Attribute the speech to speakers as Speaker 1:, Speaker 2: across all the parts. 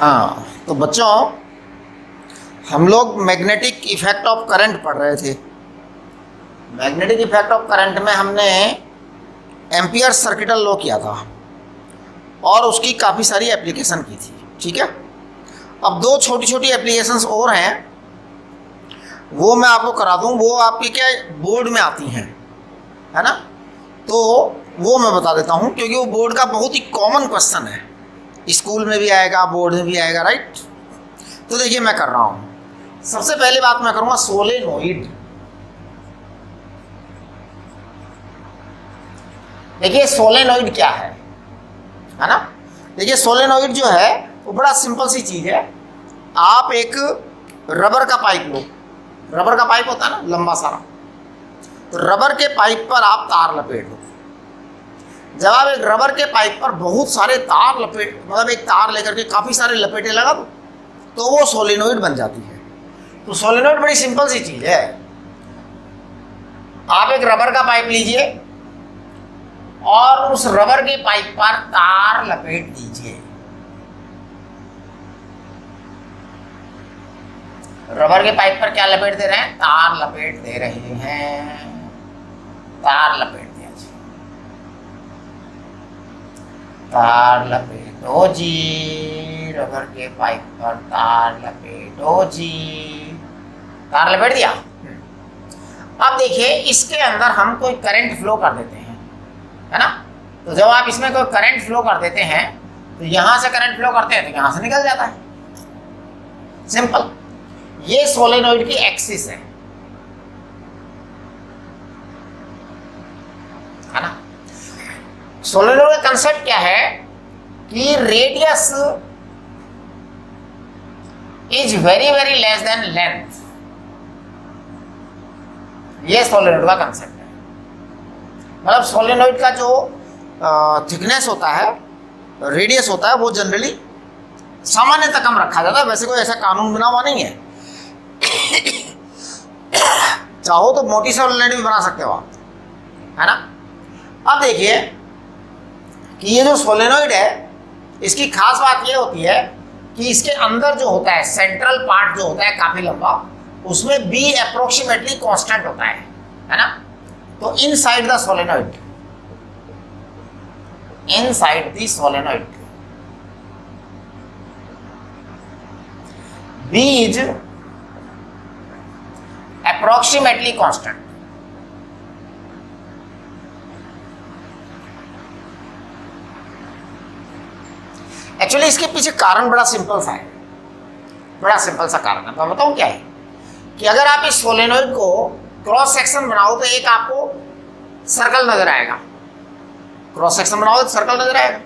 Speaker 1: हाँ, तो बच्चों हम लोग मैग्नेटिक इफेक्ट ऑफ करंट पढ़ रहे थे। मैग्नेटिक इफेक्ट ऑफ करंट में हमने एम्पियर सर्किटल लॉ किया था और उसकी काफ़ी सारी एप्लीकेशन की थी। ठीक है, अब दो छोटी छोटी एप्लीकेशंस और हैं, वो मैं आपको करा दूँ। वो आपके क्या बोर्ड में आती हैं, है ना, तो वो मैं बता देता हूँ क्योंकि वो बोर्ड का बहुत ही कॉमन क्वेश्चन है, स्कूल में भी आएगा, बोर्ड में भी आएगा, राइट। तो देखिए मैं कर रहा हूँ। सबसे पहले बात मैं करूँगा सोलेनोइड। देखिए सोलेनोइड क्या है ना। देखिए सोलेनोइड जो है वो बड़ा सिंपल सी चीज़ है। आप एक रबर का पाइप लो, रबर का पाइप होता है ना लंबा सारा, तो रबर के पाइप पर आप तार लपेट दो। जब आप एक रबर के पाइप पर बहुत सारे तार लपेट, मतलब एक तार लेकर के काफ़ी सारे लपेटे लगा दो, तो वो सोलेनोइड बन जाती है। तो सोलेनोइड बड़ी सिंपल सी चीज़ है। आप एक रबर का पाइप लीजिए और उस रबर के पाइप पर तार लपेट दीजिए। रबर के पाइप पर क्या लपेट दे रहे हैं? तार लपेट दे रहे हैं। तार लपेट दिया जी, तार लपेटो जी, रबर के पाइप पर तार लपेटो जी। तार लपेट दिया। अब देखिए इसके अंदर हम कोई करंट फ्लो कर देते हैं, है ना। तो जब आप इसमें कोई करंट फ्लो कर देते हैं तो यहां से करंट फ्लो करते हैं तो यहां से निकल जाता है। सिंपल। ये सोलेनोइड की एक्सिस है ना। सोलेनोइड का कंसेप्ट क्या है कि radius is very very less than length. ये सोलेनोइड का कंसेप्ट है। मतलब सोलेनोइड का जो थिकनेस होता है, रेडियस होता है, वो जनरली सामान्यतः कम रखा जाता है। वैसे कोई ऐसा कानून बना हुआ नहीं है। चाहो तो मोटी सोलेनोइड भी बना सकते हो आप, है ना। अब देखिए कि ये जो सोलेनोइड है इसकी खास बात ये होती है कि इसके अंदर जो होता है सेंट्रल पार्ट जो होता है काफी लंबा, उसमें बी अप्रोक्सीमेटली कांस्टेंट होता है ना। तो inside the solenoid, inside the solenoid B is approximately constant. Actually इसके पीछे कारण बड़ा सिंपल सा है, बड़ा सिंपल सा कारण है। मैं बताऊं क्या है कि अगर आप इस सोलेनोइड को क्रॉस सेक्शन बनाओ तो एक आपको सर्कल नजर आएगा। क्रॉस सेक्शन बनाओ तो सर्कल नजर आएगा।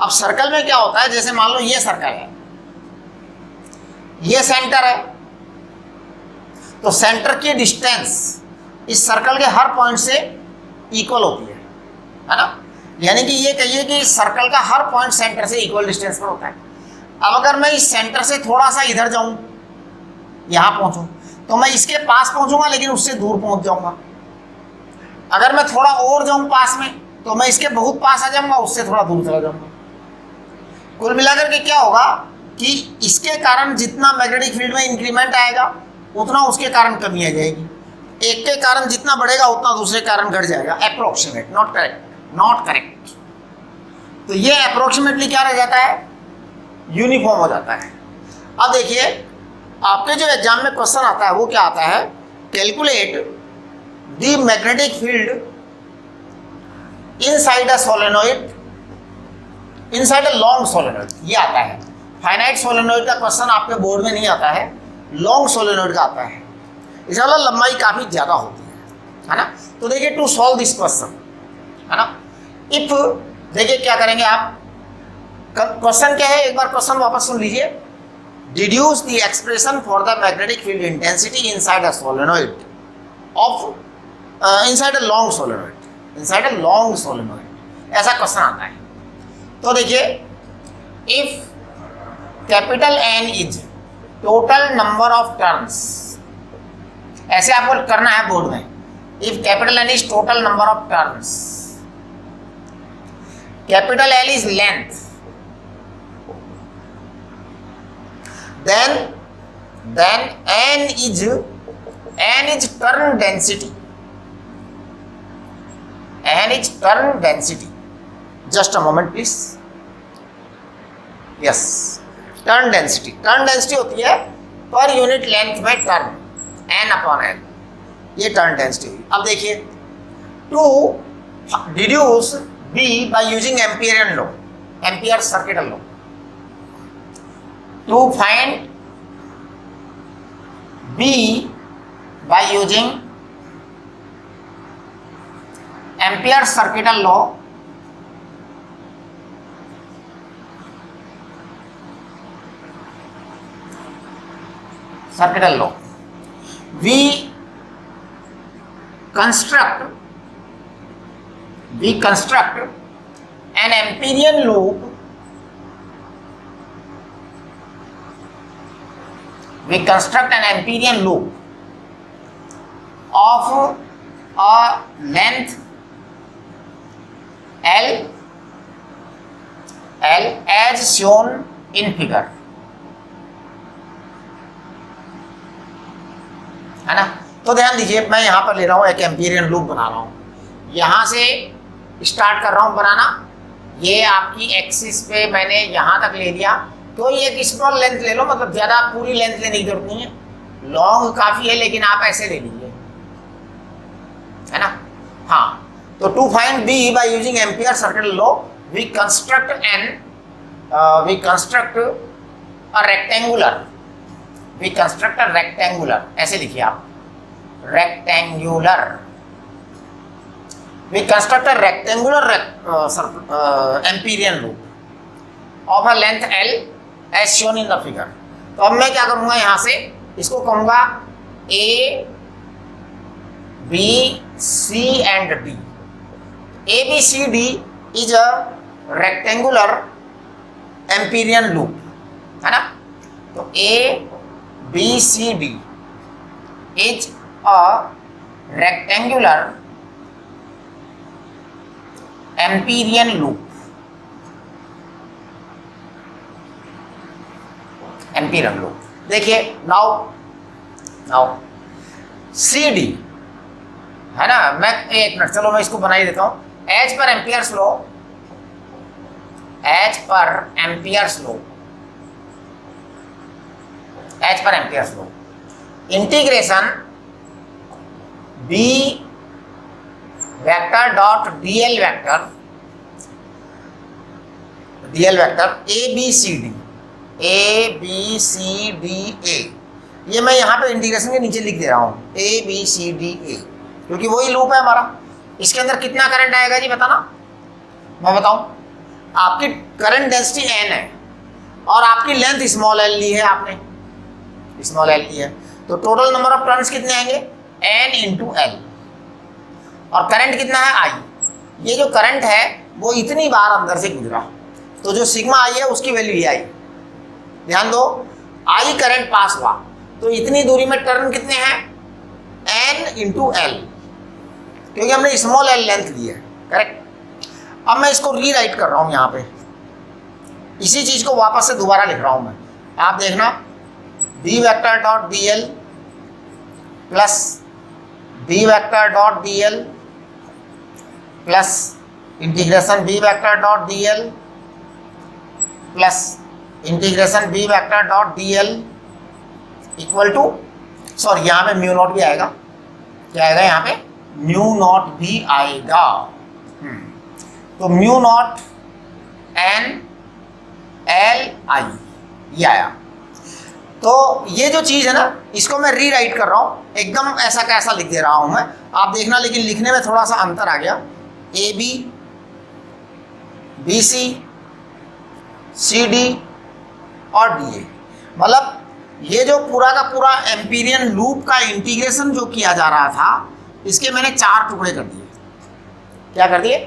Speaker 1: अब सर्कल में क्या होता है, जैसे मान लो ये सर्कल है, ये सेंटर है, तो सेंटर की डिस्टेंस इस सर्कल के हर पॉइंट से इक्वल होती है ना। यानी कि ये कहिए कि इस सर्कल का हर पॉइंट सेंटर से इक्वल डिस्टेंस पर होता है। अब अगर मैं इस सेंटर से थोड़ा सा इधर जाऊं, यहां पहुंचूं, तो मैं इसके पास पहुंचूंगा लेकिन उससे दूर पहुंच जाऊंगा। अगर मैं थोड़ा और जाऊं पास में तो मैं इसके बहुत पास आ जाऊंगा, उससे थोड़ा दूर चला जाऊंगा। कुल मिलाकर के क्या होगा कि इसके कारण जितना मैग्नेटिक फील्ड में इंक्रीमेंट आएगा उतना उसके कारण कमी आ जाएगी। एक के कारण जितना बढ़ेगा उतना दूसरे कारण घट जाएगा। Approximate, not correct, not correct. तो ये अप्रोक्सीमेटली क्या रह जाता है? यूनिफॉर्म हो जाता है। अब देखिए आपके जो एग्जाम में क्वेश्चन आता है वो क्या आता है, calculate the magnetic field inside a solenoid, inside a long solenoid, ये आता है। फाइनाइट सोलेनोइड का क्वेश्चन आपके बोर्ड में नहीं आता है, लॉन्ग सोलेनोइड का आता है। इसका मतलब लंबाई काफी ज्यादा होती है ना। तो देखिए टू सॉल्व दिस क्वेश्चन, है ना, इफ, देखिए क्या करेंगे आप, क्वेश्चन क्या है एक बार क्वेश्चन वापस सुन लीजिए। Deduce the expression for the magnetic field intensity inside a solenoid of, inside a long solenoid, inside a long solenoid, ऐसा क्वेश्चन आता है। तो देखिए if capital N is total number of turns, ऐसे आपको करना है बोर्ड में। If capital N is total number of turns, capital L is length, then n is turn density. n is turn density. Just a moment please. yes, turn density होती है per unit length में turn, n/n, ये turn density हुई। अब देखिए, to deduce B by using Amperian law, Ampere circuital law, to find B by using Ampere circuital law, we construct an Amperian loop. We construct an Amperian loop of a length L as shown in figure, है ना। तो ध्यान दीजिए, मैं यहां पर ले रहा हूं एक एम्पीरियन लूप बना रहा हूं, यहां से स्टार्ट कर रहा हूं बनाना। ये आपकी एक्सिस पे मैंने यहां तक ले लिया, तो ये एक स्मॉल लेंथ ले लो, मतलब ज्यादा पूरी लेंथ लेने की जरूरत नहीं है, लॉन्ग काफी है, लेकिन आप ऐसे ले लीजिए, है ना। हाँ, तो to find B by using Ampere circuit law we construct a rectangular, ऐसे लिखिए आप, rectangular. We construct a rectangular Amperian loop of a length L as shown in the figure। तो अब मैं क्या करूंगा, यहां से इसको कहूंगा A, B, C and D। A, B, C, D is a rectangular Amperian loop, है ना। तो A, B, C, D is a rectangular Amperian loop, देखिए नाउ CD है ना। मैं एक मिनट, चलो मैं इसको बना ही देता हूं। As per Ampere's law integration B vector dot dl vector ABCD ये मैं यहाँ पे इंटीग्रेशन के नीचे लिख दे रहा हूँ ABCD, क्योंकि वही लूप है हमारा। इसके अंदर कितना करंट आएगा जी, बताना। मैं बताऊं, आपकी करंट डेंसिटी n है और आपकी लेंथ स्मॉल l ली है आपने, स्मॉल l ली है, तो टोटल नंबर ऑफ टर्न्स कितने आएंगे, n × l, और करंट कितना है, I। ये जो करंट है वो इतनी बार अंदर से गुजरा, तो जो सिग्मा I है उसकी वैल्यू ये आई। ध्यान दो, I करंट पास हुआ, तो इतनी दूरी में टर्न कितने हैं, n × l, क्योंकि हमने स्मॉल l लेंथ ली है, करेक्ट। अब मैं इसको रीराइट कर रहा हूँ यहाँ पे, इसी चीज को वापस से दोबारा लिख रहा हूँ मैं, आप देखना। B vector dot dl plus B vector dot dl plus integration B vector dot dl plus integration B vector dot dl equal to, sorry यहाँ पे म्यू नॉट भी आएगा, क्या आएगा यहाँ पे, म्यू नॉट भी आएगा। तो mu naught n l i ये आया। तो ये जो चीज है ना, इसको मैं रीराइट कर रहा हूँ, एकदम ऐसा कैसा लिख दे रहा हूं मैं, आप देखना, लेकिन लिखने में थोड़ा सा अंतर आ गया। AB, BC, CD और DA, मतलब ये जो पूरा का पूरा एम्पीरियन लूप का इंटीग्रेशन जो किया जा रहा था, इसके मैंने 4 टुकड़े कर दिए। क्या कर दिए,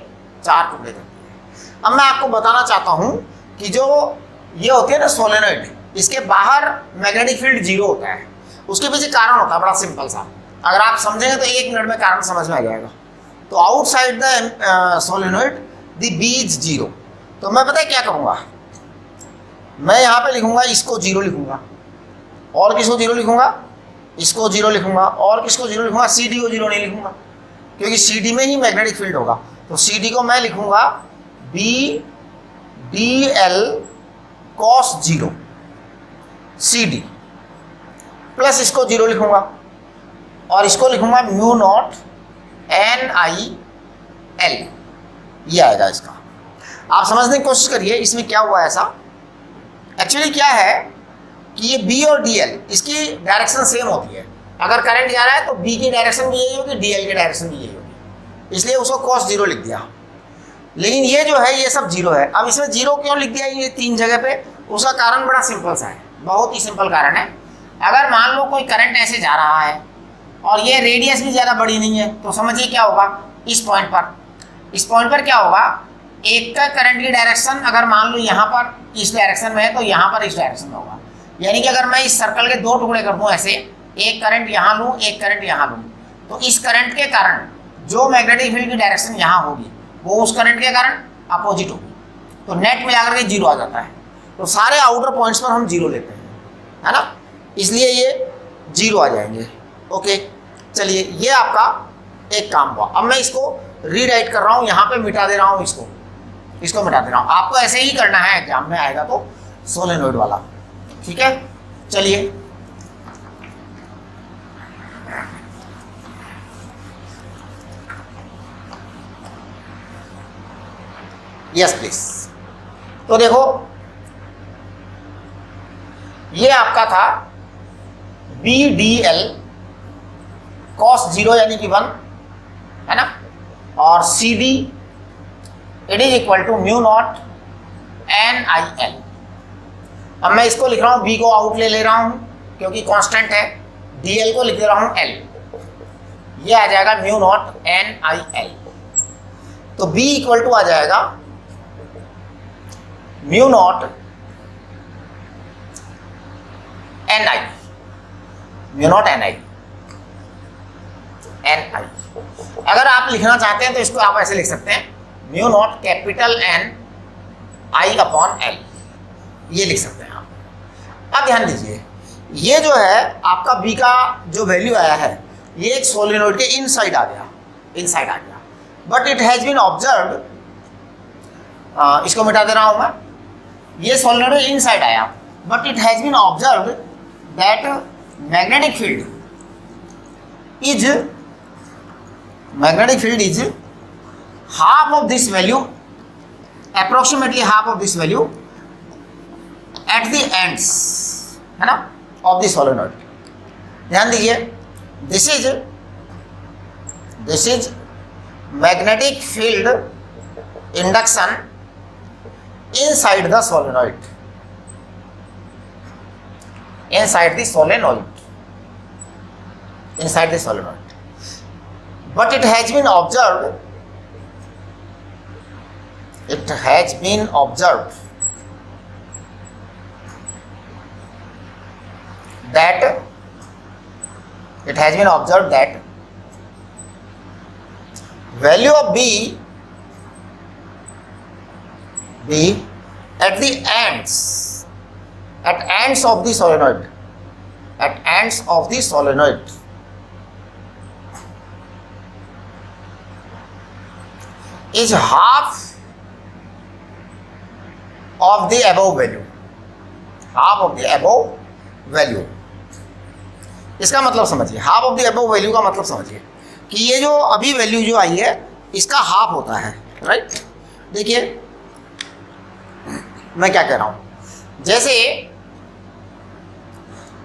Speaker 1: 4 टुकड़े कर दिए। अब मैं आपको बताना चाहता हूं कि जो ये होती है ना सोलेनॉइड, इसके बाहर मैग्नेटिक फील्ड 0 होता है, उसके पीछे कारण होता है बड़ा सिंपल सा, अगर आप समझेंगे तो 1 मिनट में कारण समझ में आ जाएगा। तो outside the solenoid the B is 0। तो मैं पता है क्या करूँगा, मैं यहाँ पे लिखूंगा, इसको 0 लिखूंगा, और किसको 0 लिखूंगा, इसको 0 लिखूंगा, और किसको 0 लिखूंगा, CD को 0 नहीं लिखूंगा क्योंकि CD में ही मैग्नेटिक फील्ड होगा। तो CD को मैं लिखूंगा BDL cos 0 CD प्लस इसको 0 लिखूंगा और इसको लिखूंगा म्यू नॉट NIL, ये आएगा इसका। आप समझने की कोशिश करिए इसमें क्या हुआ ऐसा। एक्चुअली क्या है कि ये B और DL इसकी डायरेक्शन सेम होती है। अगर करंट जा रहा है तो B की डायरेक्शन भी यही होगी, DL की डायरेक्शन भी यही होगी, इसलिए उसको cos 0 लिख दिया। लेकिन ये जो है ये सब 0 है। अब इसमें 0 क्यों लिख दिया ये 3 जगह पे? उसका कारण बड़ा सिंपल सा है, बहुत ही सिंपल कारण है। अगर मान लो कोई करंट ऐसे जा रहा है और ये रेडियस भी ज़्यादा बड़ी नहीं है, तो समझिए क्या होगा इस पॉइंट पर क्या होगा, एक का करंट की डायरेक्शन अगर मान लो यहाँ पर इस डायरेक्शन में है तो यहाँ पर इस डायरेक्शन में होगा। यानी कि अगर मैं इस सर्कल के 2 टुकड़े कर दूँ ऐसे, एक करंट यहाँ लूँ, एक करंट यहाँ लूँ, तो इस करंट के कारण जो मैग्नेटिक फील्ड की डायरेक्शन यहाँ होगी वो उस करंट के कारण अपोजिट होगी, तो नेट मिलाकर के 0 आ जाता है। तो सारे आउटर पॉइंट्स पर हम 0 लेते हैं, है ना, इसलिए ये 0 आ जाएंगे। ओके, चलिए ये आपका एक काम हुआ। अब मैं इसको रीराइट कर रहा हूँ, यहाँ पे मिटा दे रहा हूँ, इसको मिटा दे रहा हूँ। आपको ऐसे ही करना है, एग्जाम में आएगा तो सोलेनोइड वाला, ठीक है। चलिए यस प्लीज। तो देखो ये आपका था BDL cos 0 यानी कि 1, है ना, और CD it is equal to mu naught NIL। अब मैं इसको लिख रहा हूँ, B को आउट ले रहा हूँ क्योंकि कांस्टेंट है, DL को लिख दे रहा हूँ L, ये आ जाएगा म्यू नॉट NIL। तो B इक्वल टू आ जाएगा mu not NI, mu naught NI। अगर आप लिखना चाहते हैं तो इसको आप ऐसे लिख सकते हैं, mu naught capital N I upon L, ये लिख सकते हैं आप। अब ध्यान दीजिए, ये जो है आपका B का जो वैल्यू आया है ये एक सोलेनोइड के इनसाइड आ गया, but it has been observed, इसको मिटा दे रहा हूं मैं, ये सोलेनोइड इनसाइड आया, but it has been observed that magnetic field is half of this value, approximately half of this value at the ends, है ना, of the solenoid। ध्यान दीजिए, this is magnetic field induction inside the solenoid, inside the solenoid, but it has been observed that value of B at the ends of the solenoid, is half of the above value। इसका मतलब समझिए, half of the above value का मतलब समझिए कि ये जो अभी वैल्यू जो आई है इसका हाफ होता है, राइट। देखिए मैं क्या कह रहा हूं, जैसे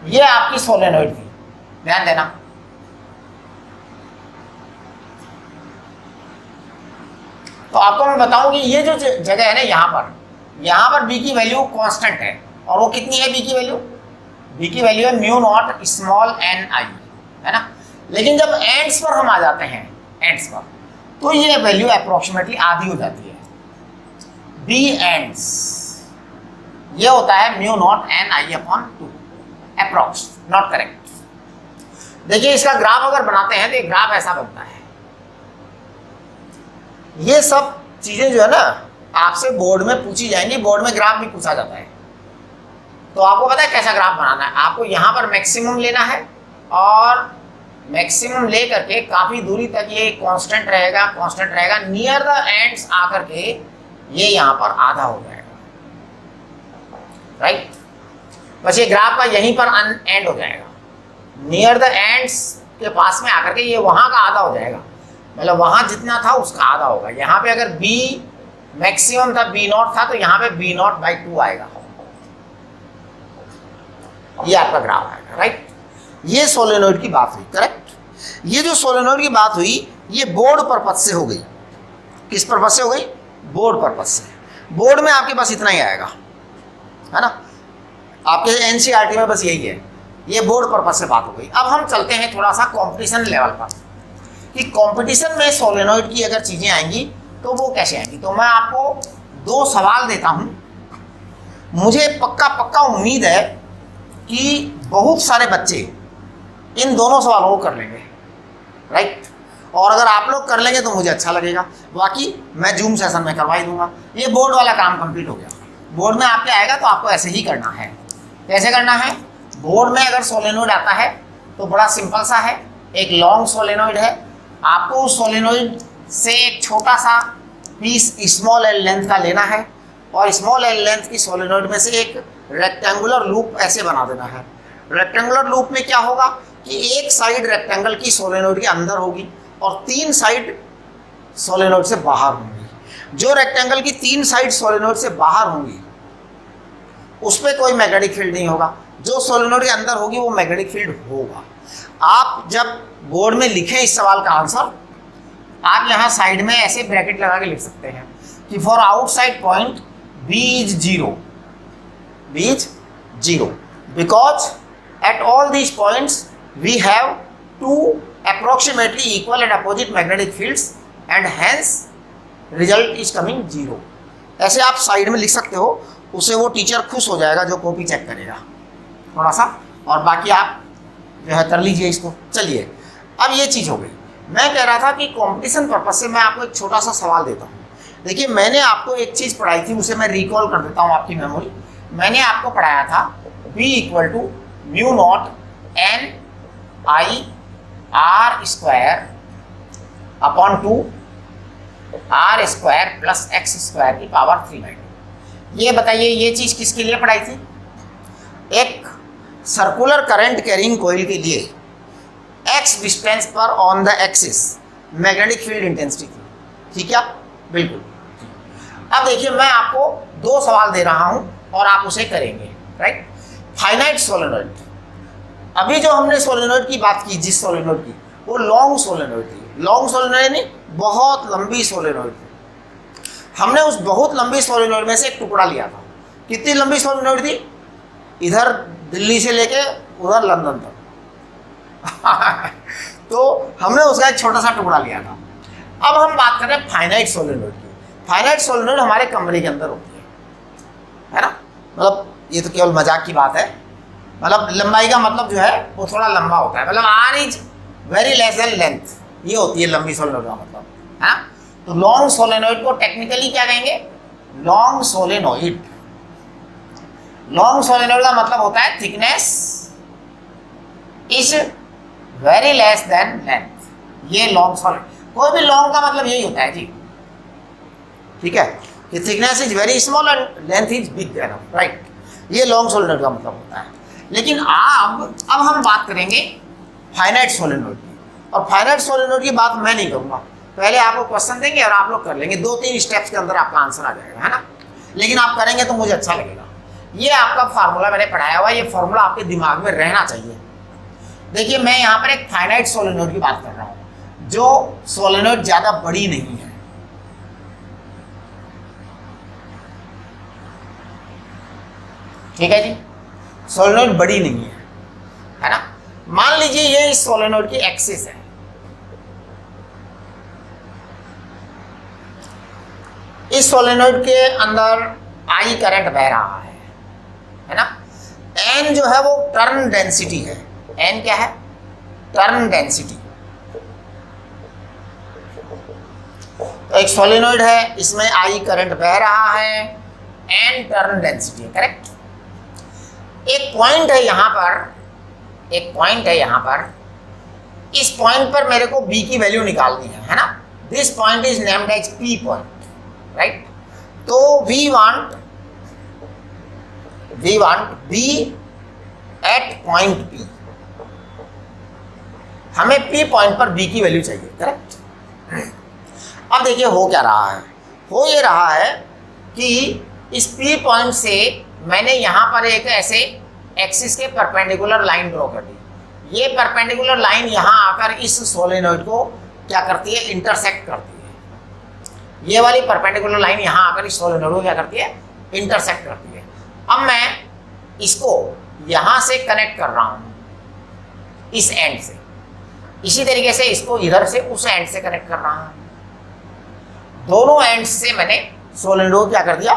Speaker 1: ये आपकी सोलेनोइड थी, ध्यान देना, तो आपको मैं बताऊं कि ये जो जगह है ना, यहाँ पर B की वैल्यू कांस्टेंट है, और वो कितनी है B की वैल्यू? B की वैल्यू है म्यू नॉट स्मॉल NI, है ना। लेकिन जब एंड्स पर हम आ जाते हैं, तो ये वैल्यू अप्रोक्सीमेटली आधी हो जाती है। B एंड्स ये होता है mu naught NI upon 2, approx, not correct. देखिए इसका ग्राफ अगर बनाते हैं तो ये ग्राफ ऐसा बनता है। ये सब चीजें जो है ना आपसे बोर्ड में पूछी जाएंगी, बोर्ड में ग्राफ भी पूछा जाता है। तो आपको पता है कैसा ग्राफ बनाना है, आपको यहाँ पर मैक्सिमम लेना है और मैक्सिमम ले करके काफ़ी दूरी तक ये कांस्टेंट रहेगा, नियर द एंड्स आकर के ये यहाँ पर आधा हो जाएगा, राइट। बस ये ग्राफ का यहीं पर एंड हो जाएगा, नियर द एंड्स के पास में आकर के ये वहाँ का आधा हो जाएगा, मतलब वहाँ जितना था उसका आधा होगा। यहाँ पे अगर B मैक्सिमम था, B0 था, तो यहाँ पे B0/2 आएगा, ये आपका ग्राफ आएगा, राइट। ये सोलेनोइड की बात हुई, करेक्ट। ये जो सोलेनोइड की बात हुई ये बोर्ड पर्पज से हो गई। किस पर्पज से हो गई? बोर्ड पर्पज से। बोर्ड में आपके पास इतना ही आएगा, है ना, आपके एनसीईआरटी में बस यही है, ये बोर्ड पर्पज से बात हो गई। अब हम चलते हैं थोड़ा सा कंपटीशन लेवल पर कि कंपटीशन में सोलेनोइड की अगर चीज़ें आएंगी तो वो कैसे आएंगी। तो मैं आपको 2 सवाल देता हूँ, मुझे पक्का उम्मीद है कि बहुत सारे बच्चे इन दोनों सवालों को कर लेंगे, राइट। और अगर आप लोग कर लेंगे तो मुझे अच्छा लगेगा, बाकी मैं जूम सेशन में करवा ही दूंगा। ये बोर्ड वाला काम कंप्लीट हो गया। बोर्ड में आपके आएगा तो आपको ऐसे ही करना है। कैसे करना है? बोर्ड में अगर सोलेनोइड आता है तो बड़ा सिंपल सा है, एक लॉन्ग सोलेनोइड है, आपको उस सोलेनोइड से एक छोटा सा पीस स्मॉल एल लेंथ का लेना है और स्मॉल एल लेंथ की सोलेनोइड में से एक रेक्टेंगुलर लूप ऐसे बना देना है। रेक्टेंगुलर लूप में क्या होगा कि एक साइड रेक्टेंगल की सोलेनोइड के अंदर होगी और 3 साइड सोलेनोइड से बाहर होंगी। जो रेक्टेंगल की 3 साइड सोलेनोइड से बाहर होंगी उस पर कोई मैग्नेटिक फील्ड नहीं होगा, जो सोलेनोइड के अंदर होगी वो मैग्नेटिक फील्ड होगा। आप जब बोर्ड में लिखें इस सवाल का आंसर, आप यहाँ साइड में ऐसे ब्रैकेट लगा के लिख सकते हैं कि for outside point B is 0 because at all these points we have 2 approximately equal and opposite magnetic fields and hence result is coming 0। ऐसे आप साइड में लिख सकते हो, उससे वो टीचर खुश हो जाएगा जो कॉपी चेक करेगा थोड़ा सा, और बाकी आप जो है कर लीजिए इसको। चलिए, अब ये चीज़ हो गई। मैं कह रहा था कि कंपटीशन पर्पज से मैं आपको एक छोटा सा सवाल देता हूँ। देखिए, मैंने आपको एक चीज़ पढ़ाई थी, उसे मैं रिकॉल कर देता हूँ आपकी मेमोरी। मैंने आपको पढ़ाया था B = μ0 N/2 R² + X² की पावर 3/2। ये बताइए, ये चीज़ किसके लिए पढ़ाई थी? एक सर्कुलर करंट कैरिंग कॉइल के लिए x डिस्टेंस पर on the axis magnetic field intensity थी, ठीक है? बिल्कुल। अब देखिए, मैं आपको 2 सवाल दे रहा हूं और आप उसे करेंगे, राइट। फाइनाइट सोलेनोइड, अभी जो हमने सोलेनोइड की बात की, जिस सोलेनोइड की, वो लॉन्ग सोलेनोइड थी। लॉन्ग सोलेनोइड नहीं, बहुत लंबी सोलेनोइड थी। हमने उस बहुत लंबी सोलेनोइड में से एक टुकड़ा लिया था। कितनी लंबी सोलेनोइड थी? इधर दिल्ली से लेके उधर लंदन तक तो हमने उसका एक छोटा सा टुकड़ा लिया था। अब हम बात कर रहे हैं फाइनाइट सोलेनोइड की। फाइनाइट सोलेनोइड हमारे कमरे के अंदर होती है ना। मतलब ये तो केवल मजाक की बात है, मतलब लंबाई का मतलब जो है वो थोड़ा लंबा होता है, मतलब R is very less than length, ये होती है लंबी सोलेनोइड का मतलब, है ना। तो लॉन्ग सोलेनोइड को टेक्निकली क्या कहेंगे? Long solenoid. लॉन्ग सोलेनोइड का मतलब होता है thickness is very less than length. ये लॉन्ग सोलेनोइड, कोई भी लॉन्ग का मतलब यही होता है जी, ठीक है, कि thickness is very small and length is big enough, right. ये लॉन्ग सोलेनोइड का मतलब होता है। लेकिन अब हम बात करेंगे फाइनाइट सोलेनोइड की, और फाइनाइट सोलेनोइड की बात मैं नहीं करूँगा, पहले आपको क्वेश्चन देंगे और आप लोग कर लेंगे, 2-3 स्टेप्स के अंदर आपका आंसर आ जाएगा, है ना। लेकिन आप करेंगे तो मुझे अच्छा लगेगा। ये आपका फार्मूला मैंने पढ़ाया हुआ, ये फार्मूला आपके दिमाग में रहना चाहिए। देखिए, मैं यहाँ पर एक फाइनाइट सोलेनोइड की बात कर रहा हूँ, जो सोलेनोइड ज़्यादा बड़ी नहीं है, ठीक है जी। सोलेनोइड बड़ी नहीं है ना। मान लीजिए ये इस सोलेनोइड की एक्सिस है, इस सोलेनोइड के अंदर I करंट बह रहा है ना। N जो है वो टर्न डेंसिटी है। N क्या है? Turn density. एक सोलेनोइड है, इसमें I करंट बह रहा है, N टर्न डेंसिटी है, करेक्ट। एक पॉइंट है यहाँ पर, एक पॉइंट है यहाँ पर, इस पॉइंट पर मेरे को b की वैल्यू निकालनी है ना। This point is named as p point, right. तो we want b at point p, हमें p पॉइंट पर b की वैल्यू चाहिए, करेक्ट। अब देखिए हो क्या रहा है, हो ये रहा है कि इस p पॉइंट से मैंने यहाँ पर एक ऐसे एक्सिस के परपेंडिकुलर लाइन ड्रॉ कर दी। ये परपेंडिकुलर लाइन यहाँ आकर इस सोलेनोइड को क्या करती है, इंटरसेक्ट करती है। ये वाली परपेंडिकुलर लाइन यहाँ आकर इस सोलेनोइड को क्या करती है, इंटरसेक्ट करती है। अब मैं इसको यहाँ से कनेक्ट कर रहा हूँ, इस एंड से, इसी तरीके से इसको इधर से उस एंड से कनेक्ट कर रहा हूँ। दोनों एंड से मैंने सोलेनोइड को क्या कर दिया,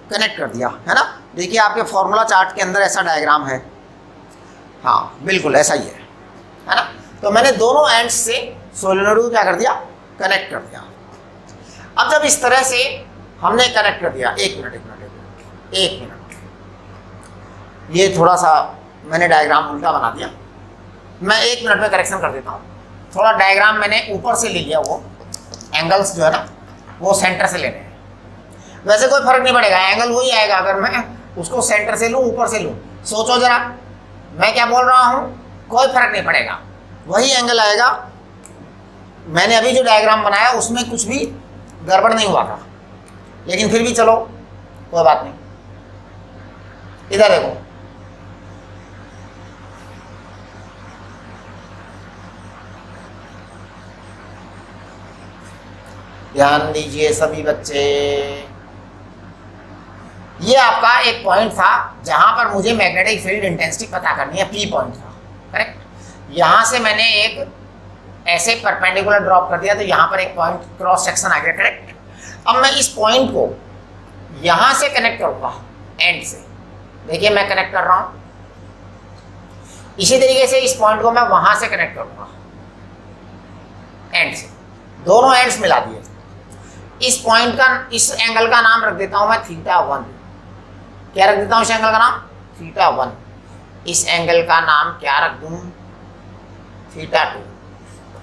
Speaker 1: कनेक्ट कर दिया, है ना। देखिए आपके फॉर्मूला चार्ट के अंदर ऐसा डायग्राम है, हाँ बिल्कुल ऐसा ही है ना। तो मैंने दोनों एंड्स से सोलेनोइड को क्या कर दिया, कनेक्ट कर दिया। अब जब इस तरह से हमने कनेक्ट कर दिया, एक मिनट, ये थोड़ा सा मैंने डायग्राम उल्टा बना दिया, मैं 1 मिनट में करेक्शन कर देता हूँ। थोड़ा डायग्राम मैंने ऊपर से ले लिया, वो एंगल्स जो है ना वो सेंटर से लेने हैं। वैसे कोई फर्क नहीं पड़ेगा, एंगल वही आएगा अगर मैं उसको सेंटर से लूँ ऊपर से लूँ। सोचो जरा मैं क्या बोल रहा हूँ, कोई फर्क नहीं पड़ेगा, वही एंगल आएगा। मैंने अभी जो डायग्राम बनाया उसमें कुछ भी गड़बड़ नहीं हुआ था, लेकिन फिर भी चलो कोई बात नहीं। इधर देखो, ध्यान दीजिए सभी बच्चे, ये आपका एक पॉइंट था जहां पर मुझे मैग्नेटिक फील्ड इंटेंसिटी पता करनी है, P पॉइंट था, करेक्ट। यहां से मैंने एक ऐसे परपेंडिकुलर ड्रॉप कर दिया, तो यहां पर एक पॉइंट क्रॉस सेक्शन आ गया, करेक्ट। अब मैं इस पॉइंट को यहां से कनेक्ट करूंगा एंड से, देखिए मैं कनेक्ट कर रहा हूं। इसी तरीके से इस पॉइंट को मैं वहां से कनेक्ट करूंगा एंड से, दोनों एंड्स मिला दिए। इस पॉइंट का, इस एंगल का नाम रख देता हूं मैं θ1। क्या रख देता हूं इस एंगल का नाम, θ1। इस एंगल का नाम क्या रख दूं, θ2,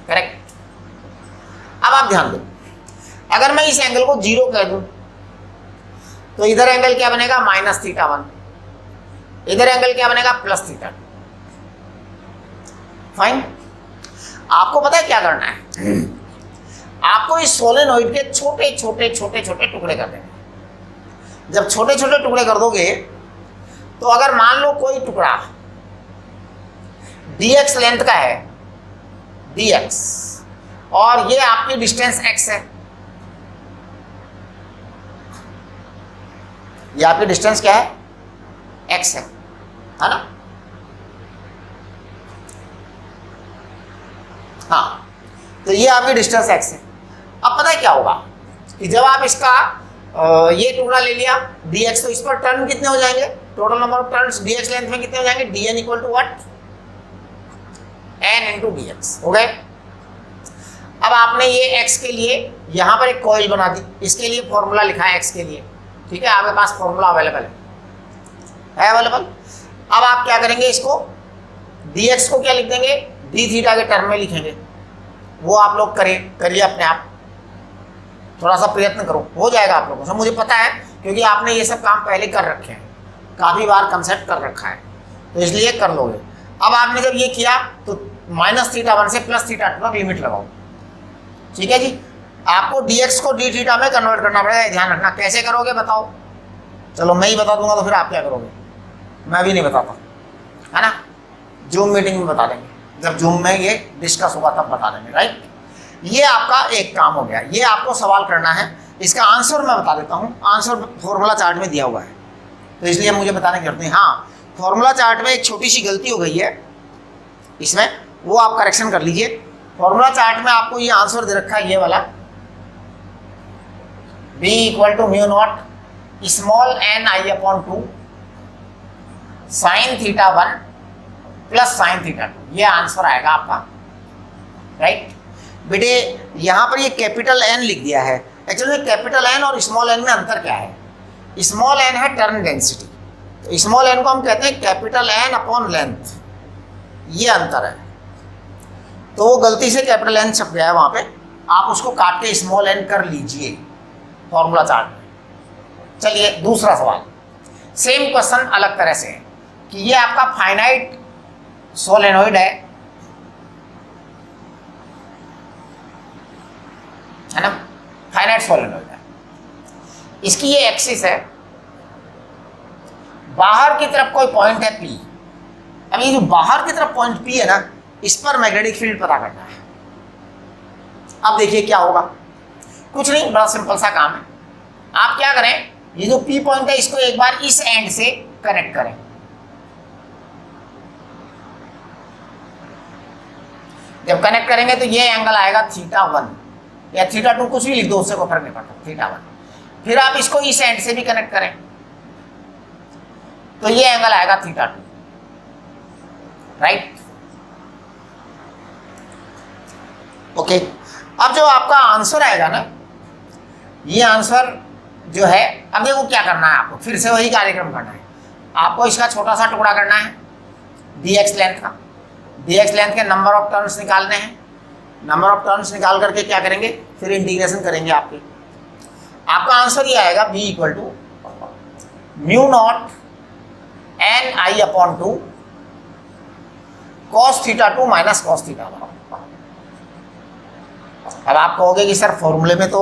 Speaker 1: करेक्ट। अब आप ध्यान दो, अगर मैं इस एंगल को 0 कह दूं तो इधर एंगल क्या बनेगा, -θ1, इधर एंगल क्या बनेगा, +θ2। फाइन। आपको पता है क्या करना है, आपको इस सोलेनोइड के छोटे छोटे टुकड़े कर देंगे। जब छोटे छोटे टुकड़े कर दोगे तो अगर मान लो कोई टुकड़ा dx लेंथ का है, dx, और ये आपकी डिस्टेंस x है, ये आपकी डिस्टेंस क्या है, x है ना। हाँ, तो ये आपकी डिस्टेंस x है। अब पता है क्या होगा कि जब आप इसका ये टुकड़ा ले लिया dx, तो इस पर टर्न कितने हो जाएंगे, total number of turns dx length में कितने हो जाएंगे, dn equal to what, n into dx, हो गए। अब आपने ये x के लिए यहाँ पर एक कॉइल बना दी, इसके लिए फॉर्मूला लिखा है x के लिए, ठीक है, आपके पास फॉर्मूला अवेलेबल है अवेलेबल। अब आप क्या करेंगे, इसको dx को क्या लिख देंगे, d थीटा के टर्म में लिखेंगे। वो आप लोग करिए अपने आप, थोड़ा सा प्रयत्न करो, हो जाएगा आप लोगों से, मुझे पता है, क्योंकि आपने ये सब काम पहले कर रखे हैं, काफ़ी बार कंसेप्ट कर रखा है, तो इसलिए कर लोगे। अब आपने जब ये किया तो -θ1 से +θ2 तक लिमिट लगाओ, ठीक है जी। आपको dx को d थीटा में कन्वर्ट करना पड़ेगा, ध्यान रखना। कैसे करोगे बताओ, चलो मैं ही बता दूंगा, तो फिर आप क्या करोगे, मैं भी नहीं बताता, है ना, जूम मीटिंग में बता देंगे, जब जूम में ये डिस्कस होगा तब बता देंगे, राइट। ये आपका एक काम हो गया, ये आपको सवाल करना है, इसका आंसर मैं बता देता हूँ, आंसर फॉर्मूला चार्ट में दिया हुआ है, तो इसलिए मुझे बताने की जरूरत नहीं। हाँ, फॉर्मूला चार्ट में एक छोटी सी गलती हो गई है इसमें, वो आप करेक्शन कर लीजिए। फॉर्मूला चार्ट में आपको ये आंसर दे रखा है, ये वाला b = μ0 small n/2 sin θ1 + sin θ2, ये आंसर आएगा आपका, राइट। बेटे यहाँ पर ये कैपिटल N लिख दिया है, एक्चुअली कैपिटल N और स्मॉल n में अंतर क्या है, स्मॉल n है टर्न डेंसिटी, तो स्मॉल एन को हम कहते हैं कैपिटल एन अपॉन लेंथ, ये अंतर है। तो वो गलती से कैपिटल एन छप गया है वहां पे, आप उसको काट के स्मॉल एन कर लीजिए फॉर्मूला चार्ट में। चलिए दूसरा सवाल, सेम क्वेश्चन अलग तरह से है कि ये आपका फाइनाइट सोलेनोइड है ना, फाइनाइट सोलेनोइड है, इसकी ये एक्सिस है, बाहर की तरफ कोई पॉइंट है P। अब ये जो बाहर की तरफ पॉइंट P है ना, इस पर मैग्नेटिक फील्ड पता करना है। अब देखिए क्या होगा, कुछ नहीं, बड़ा सिंपल सा काम है। आप क्या करें, ये जो P पॉइंट है इसको एक बार इस एंड से कनेक्ट करें। जब कनेक्ट करेंगे तो ये एंगल आएगा θ1 या θ2, कुछ भी लिख दो, उससे कोई फर्क नहीं पड़ता, θ1। फिर आप इसको इस एंड से भी कनेक्ट करें तो ये एंगल आएगा θ2, राइट। ओके, अब जो आपका आंसर आएगा ना, ये आंसर जो है, अब देखो क्या करना है आपको, फिर से वही कार्यक्रम करना है। आपको इसका छोटा सा टुकड़ा करना है dx लेंथ का, dx लेंथ के नंबर ऑफ टर्न्स निकालने हैं। नंबर ऑफ टर्न्स निकाल करके क्या करेंगे, फिर इंटीग्रेशन करेंगे आपका आंसर ये आएगा b equal to mu not N I upon 2 cos θ2 minus cos θ1। अब आप कहोगे कि सर फॉर्मूले में तो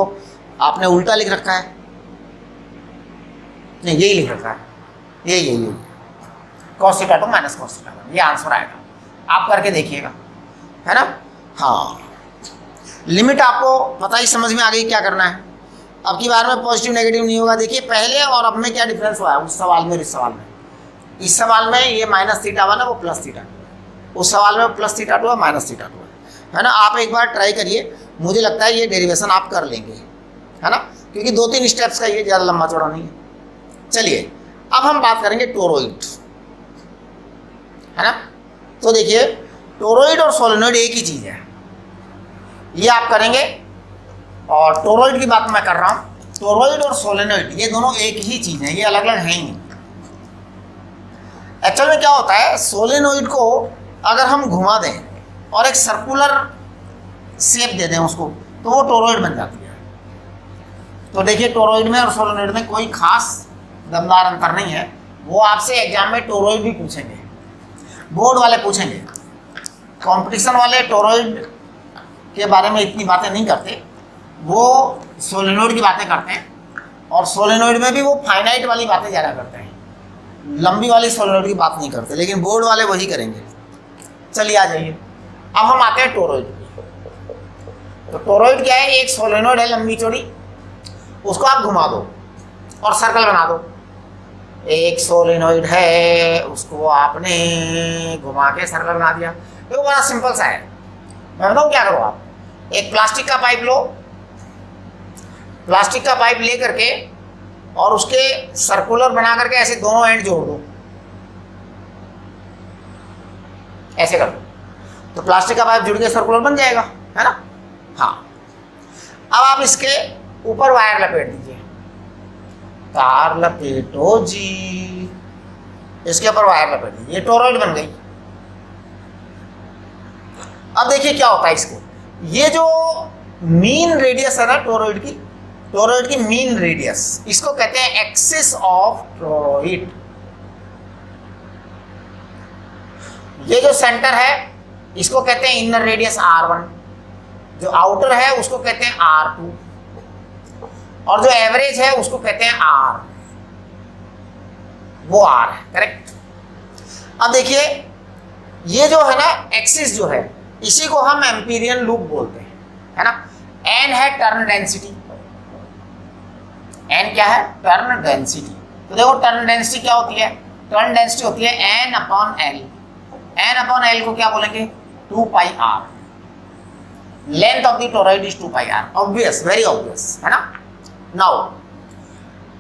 Speaker 1: आपने उल्टा लिख रखा है, नहीं यही लिख रखा है, यही cos θ2 माइनस cos θ1, ये आंसर आएगा। आप करके देखिएगा, है ना। हाँ, लिमिट आपको पता ही, समझ में आ गई क्या करना है। अब की बार में पॉजिटिव नेगेटिव नहीं होगा। देखिए पहले और अब में क्या डिफरेंस हुआ है उस सवाल में और इस सवाल में। इस सवाल में ये माइनस θ1 है, वो प्लस θ2, उस सवाल में प्लस θ2 है, माइनस θ2 है ना। आप एक बार ट्राई करिए, मुझे लगता है ये डेरिवेशन आप कर लेंगे, है ना, क्योंकि 2-3 स्टेप्स का ये ज़्यादा लंबा चौड़ा नहीं है। चलिए अब हम बात करेंगे टोरॉइड, है ना। तो देखिए टोरॉइड और सोलेनोइड एक ही चीज़ है, ये आप करेंगे। और टोरॉइड की बात मैं कर रहा हूँ, टोरॉइड और सोलेनोइड ये दोनों एक ही चीज़ है, ये अलग अलग हैं ही नहीं। एक्चुअल में क्या होता है, सोलेनोइड को अगर हम घुमा दें और एक सर्कुलर शेप दे दें उसको, तो वो टोरॉइड बन जाती है। तो देखिए टोरॉइड में और सोलेनोइड में कोई खास दमदार अंतर नहीं है। वो आपसे एग्जाम में टोरॉइड भी पूछेंगे, बोर्ड वाले पूछेंगे। कंपटीशन वाले टोरॉइड के बारे में इतनी बातें नहीं करते, वो सोलेनोइड की बातें करते हैं। और सोलेनोइड में भी वो फाइनाइट वाली बातें ज़्यादा करते हैं, लंबी वाली सोलेनोइड की बात नहीं करते, लेकिन बोर्ड वाले वही करेंगे। चलिए आ जाइए, अब हम आते हैं टोरॉइड। तो टोरॉइड क्या है, एक सोलेनोइड है लंबी चौड़ी, उसको आप घुमा दो और सर्कल बना दो। एक सोलेनोइड है, उसको आपने घुमा के सर्कल बना दिया। तो बड़ा सिंपल सा है, मैं बताऊँ क्या करो। आप एक प्लास्टिक का पाइप लो, प्लास्टिक का पाइप ले करके और उसके सर्कुलर बना करके ऐसे दोनों एंड जोड़ दो, ऐसे कर दो, तो प्लास्टिक का पाइप जुड़ के सर्कुलर बन जाएगा, है ना। हाँ, अब आप इसके ऊपर वायर लपेट दीजिए, तार लपेटो जी, इसके ऊपर वायर लपेट दीजिए, ये टोरॉइड बन गई। अब देखिए क्या होता है इसको, ये जो मीन रेडियस है ना टोरॉइड की मीन रेडियस, इसको कहते हैं एक्सिस ऑफ टोरॉइड। ये जो सेंटर है इसको कहते हैं इनर रेडियस R1, जो आउटर है उसको कहते हैं R2, और जो एवरेज है उसको कहते हैं R, वो R है, करेक्ट। अब देखिए ये जो है ना एक्सिस जो है, इसी को हम एम्पीरियन लूप बोलते हैं, है ना। N है टर्न डेंसिटी, N क्या है, टर्न डेंसिटी। तो देखो टर्न डेंसिटी क्या होती है, टर्न डेंसिटी होती है N upon L। N upon L को क्या बोलेंगे, 2 pi R। Length of the toroid is 2 pi R, obvious, very obvious, है ना। Now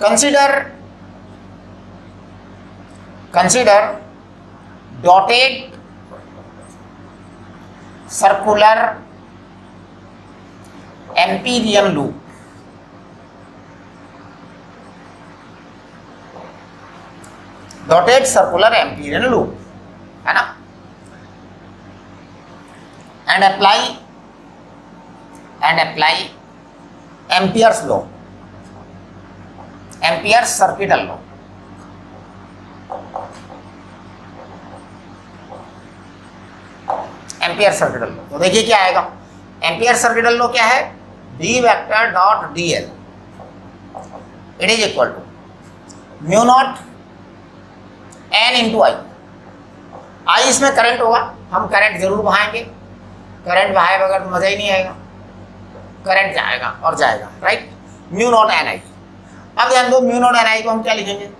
Speaker 1: consider dotted circular amperian loop. Dotted circular amperian loop, है ना। And apply Ampere's law, Ampere's circuital law. Ampere circuital law, तो देखिए क्या आएगा। Ampere circuital law क्या है, D vector dot D L it is equal to mu not an into आई। आई इसमें current होगा, हम करंट जरूर बहाएंगे, करंट बहाए बगैर तो मजा ही नहीं आएगा, करंट जाएगा और जाएगा, राइट। म्यू नॉट एन आई। अब ध्यान दो, म्यू नॉट एन आई को हम क्या लिखेंगे,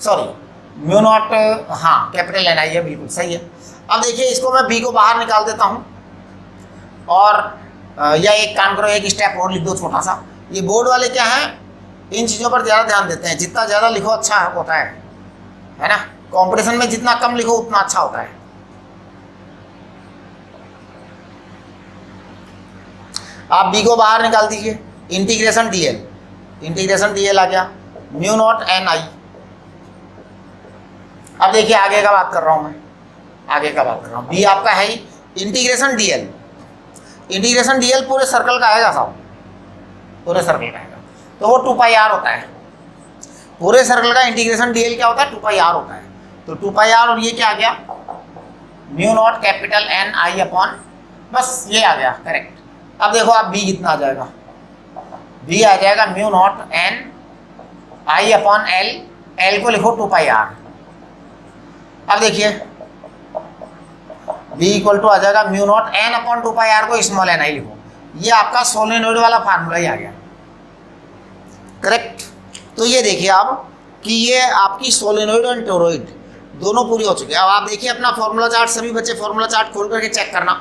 Speaker 1: सॉरी म्यू नॉट, हाँ कैपिटल एन आई है, बिल्कुल सही है। अब देखिए इसको मैं बी को बाहर निकाल देता हूँ और या एक काम करो, एक स्टेप और लिख दो छोटा सा। ये बोर्ड वाले क्या है, इन चीज़ों पर ज़्यादा ध्यान देते हैं, जितना ज़्यादा लिखो अच्छा होता है ना। कंपटीशन में जितना कम लिखो उतना अच्छा होता है। आप बी को बाहर निकाल दीजिए, integration D L, integration D L आ गया म्यू नॉट एन आई। अब देखिए आगे का बात कर रहा हूँ मैं, आगे का बात कर रहा हूँ। बी आपका है ही integration D L, integration D L पूरे सर्कल का आएगा साहब, पूरे सर्कल का आएगा, तो वो 2 पाई आर होता है। पूरे सर्कल का इंटीग्रेशन डी एल क्या होता है, 2 पाई आर होता है। तो 2 पाई आर और ये क्या आ गया, mu not capital N I upon, बस ये आ गया करेक्ट। अब देखो आप बी कितना आ जाएगा, बी आ जाएगा mu not N I upon L, L को लिखो 2 पाई आर। अब देखिए बी इक्वल टू आ जाएगा mu not N upon 2 pi R को स्मॉल एन आई लिखो। ये आपका सोलेनोइड वाला फार्मूला ही आ गया, करेक्ट। तो ये देखिए आप कि ये आपकी सोलेनोइड और टोरॉइड दोनों पूरी हो चुकी है। अब आप देखिए अपना फॉर्मूला चार्ट, सभी बच्चे फॉर्मूला चार्ट खोल करके चेक करना।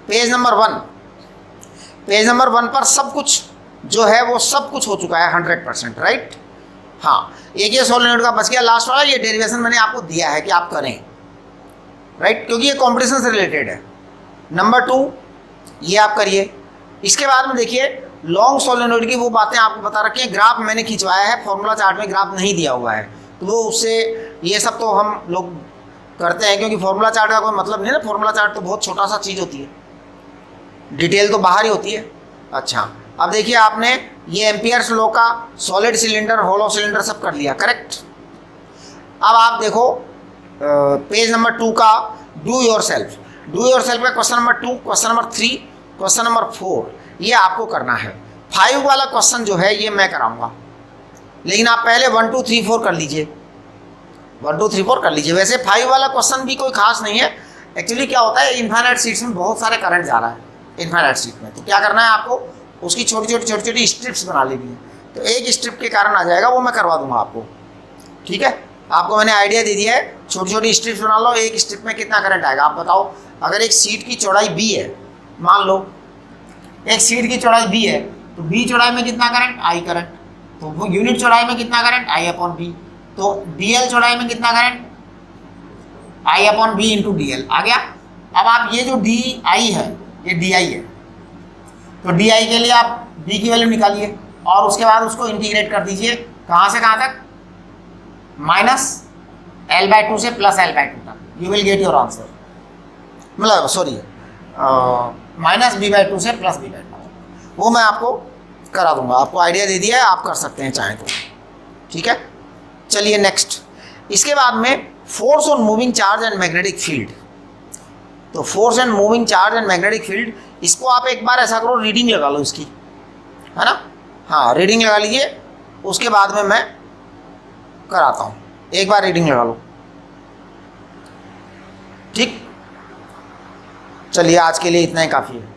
Speaker 1: पेज नंबर 1, पेज नंबर 1 पर सब कुछ जो है वो सब कुछ हो चुका है 100%, राइट। हाँ, एक ये सोलेनोइड का बच गया लास्ट वाला, ये डेरिवेशन मैंने आपको दिया है कि आप करें, राइट, क्योंकि ये कॉम्पिटिशन से रिलेटेड है। नंबर 2 ये आप करिए। इसके बाद में देखिए लॉन्ग सोलेनोइड की वो बातें आपको बता रखी हैं, ग्राफ मैंने खिंचवाया है, फॉर्मूला चार्ट में ग्राफ नहीं दिया हुआ है, तो वो उससे ये सब तो हम लोग करते हैं क्योंकि फॉर्मूला चार्ट का कोई मतलब नहीं ना। फॉर्मूला चार्ट तो बहुत छोटा सा चीज़ होती है, डिटेल तो बाहर ही होती है। अच्छा, अब देखिए आपने ये एम्पियर्स लॉ का सॉलिड सिलेंडर, होलो सिलेंडर सब कर लिया, करेक्ट। अब आप देखो पेज नंबर 2 का do yourself, do yourself का question number 2, question number 3, question number 4 ये आपको करना है। 5 वाला क्वेश्चन जो है ये मैं कराऊंगा, लेकिन आप पहले 1 2 3 4 कर लीजिए, 1 2 3 4 कर लीजिए। वैसे 5 वाला क्वेश्चन भी कोई खास नहीं है। एक्चुअली क्या होता है, इनफाइनाइट सीट्स में बहुत सारे करंट जा रहा है इनफाइनाइट सीट में, तो क्या करना है आपको, उसकी छोटी छोटी स्ट्रिप्स बना लेनी है। तो एक स्ट्रिप के कारण आ जाएगा, वो मैं करवा दूंगा आपको, ठीक है। आपको मैंने आइडिया दे दिया है, छोटी स्ट्रिप्स बना लो, एक स्ट्रिप में कितना करंट आएगा आप बताओ। अगर एक सीट की चौड़ाई b है, मान लो एक सीट की चौड़ाई b है, तो b चौड़ाई में कितना करंट, I करंट, तो वो यूनिट चौड़ाई में कितना करंट, I अपॉन b, तो dl चौड़ाई में कितना current, I upon b into DL आ गया। अब आप ये जो di है ये di है, तो di के लिए आप b की वैल्यू निकालिए और उसके बाद उसको इंटीग्रेट कर दीजिए, कहाँ से कहाँ तक, -L/2 से +L/2 तक, you will get your answer. मतलब सॉरी -B/2 से +B/2, वो मैं आपको करा दूंगा, आपको आइडिया दे दिया है, आप कर सकते हैं चाहें तो, ठीक है। चलिए नेक्स्ट, इसके बाद में force on moving charge and magnetic field. तो force and moving charge and magnetic field, इसको आप एक बार ऐसा करो, रीडिंग लगा लो इसकी, है ना। हाँ, रीडिंग लगा लीजिए, उसके बाद में मैं कराता हूँ, एक बार रीडिंग लगा लो, ठीक। चलिए आज के लिए इतना ही काफ़ी है।